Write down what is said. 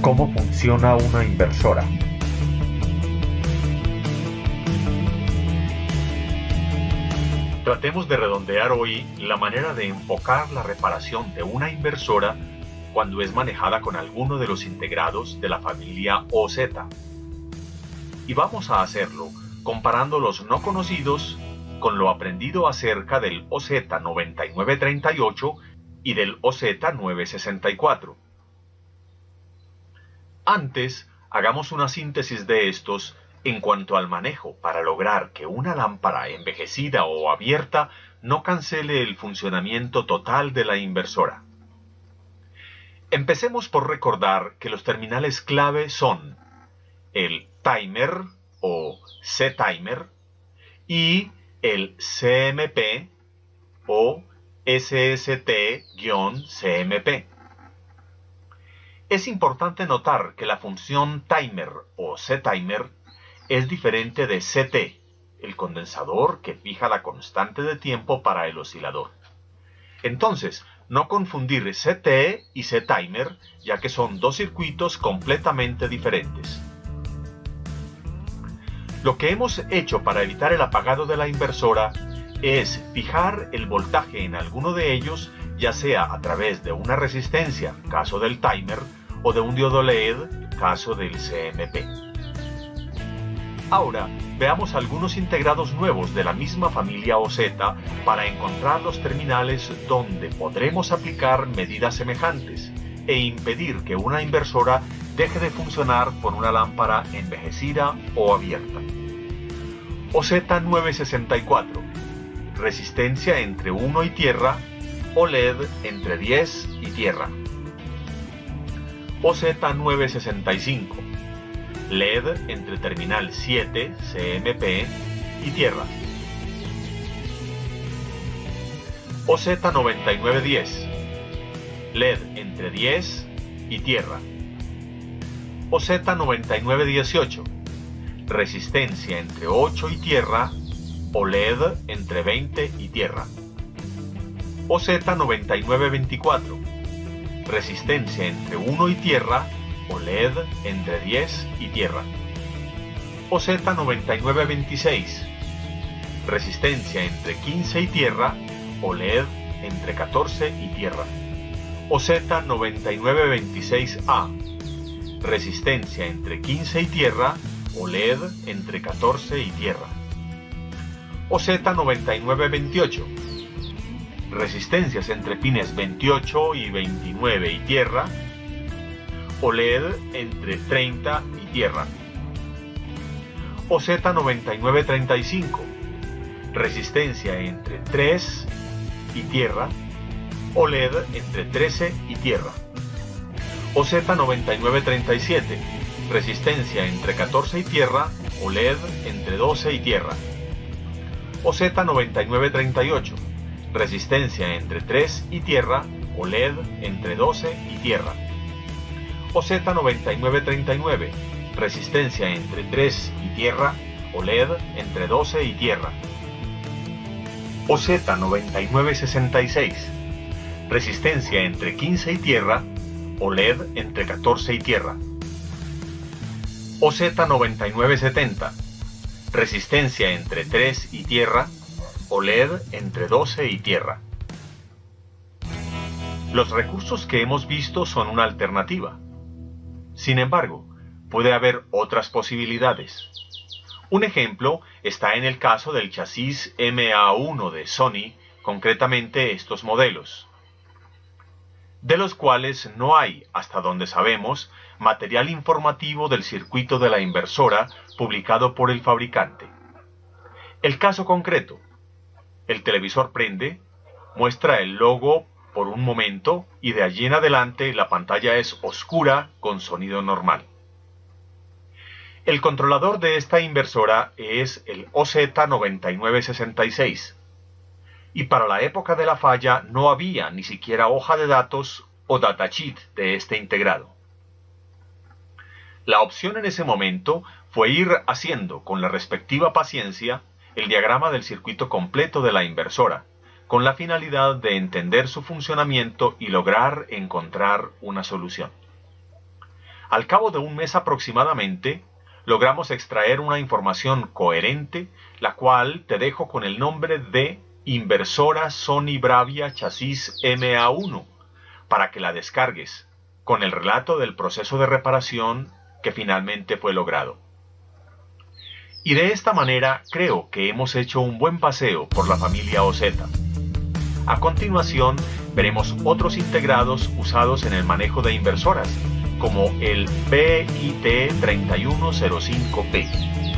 ¿Cómo funciona una inversora? Tratemos de redondear hoy la manera de enfocar la reparación de una inversora cuando es manejada con alguno de los integrados de la familia OZ. Y vamos a hacerlo comparando los no conocidos con lo aprendido acerca del OZ9938 y del OZ964. Antes, hagamos una síntesis de estos en cuanto al manejo para lograr que una lámpara envejecida o abierta no cancele el funcionamiento total de la inversora. Empecemos por recordar que los terminales clave son el timer o C-timer y el CMP o SST-CMP. Es importante notar que la función timer o C-timer es diferente de CT, el condensador que fija la constante de tiempo para el oscilador. Entonces, no confundir CT y C-timer, ya que son dos circuitos completamente diferentes. Lo que hemos hecho para evitar el apagado de la inversora es fijar el voltaje en alguno de ellos, ya sea a través de una resistencia, caso del timer, o de un diodo LED, caso del CMP. Ahora, veamos algunos integrados nuevos de la misma familia OZ para encontrar los terminales donde podremos aplicar medidas semejantes e impedir que una inversora deje de funcionar por una lámpara envejecida o abierta. OZ964, resistencia entre 1 y tierra, o LED entre 10 y tierra. OZ965, LED entre terminal 7, CMP y tierra. OZ9910, LED entre 10 y tierra. OZ9918, resistencia entre 8 y tierra, o LED entre 20 y tierra. OZ9924, resistencia entre 1 y tierra, o LED entre 10 y tierra. OZ9926, resistencia entre 15 y tierra, o LED entre 14 y tierra. OZ9926A, resistencia entre 15 y tierra, o LED entre 14 y tierra. OZ9928, resistencias entre pines 28 y 29 y tierra, o LED entre 30 y tierra. OZ9935, resistencia entre 3 y tierra, o LED entre 13 y tierra. OZ9937, resistencia entre 14 y tierra, o LED entre 12 y tierra. OZ9938, resistencia entre 3 y tierra, o LED entre 12 y tierra. OZ9939, resistencia entre 3 y tierra, o LED entre 12 y tierra. OZ9966, resistencia entre 15 y tierra, o LED entre 14 y tierra. OZ9970, resistencia entre 3 y tierra, o LED entre 12 y tierra. Los recursos que hemos visto son una alternativa. Sin embargo, puede haber otras posibilidades. Un ejemplo está en el caso del chasis MA1 de Sony, concretamente estos modelos, de los cuales no hay, hasta donde sabemos, material informativo del circuito de la inversora publicado por el fabricante. El caso concreto: el televisor prende, muestra el logo por un momento y de allí en adelante la pantalla es oscura con sonido normal. El controlador de esta inversora es el OZ9966 y para la época de la falla no había ni siquiera hoja de datos o datasheet de este integrado. La opción en ese momento fue ir haciendo con la respectiva paciencia el diagrama del circuito completo de la inversora, con la finalidad de entender su funcionamiento y lograr encontrar una solución. Al cabo de un mes aproximadamente, logramos extraer una información coherente, la cual te dejo con el nombre de Inversora Sony Bravia Chasis MA1, para que la descargues, con el relato del proceso de reparación que finalmente fue logrado. Y de esta manera creo que hemos hecho un buen paseo por la familia OZ. A continuación veremos otros integrados usados en el manejo de inversoras, como el BIT 3105P.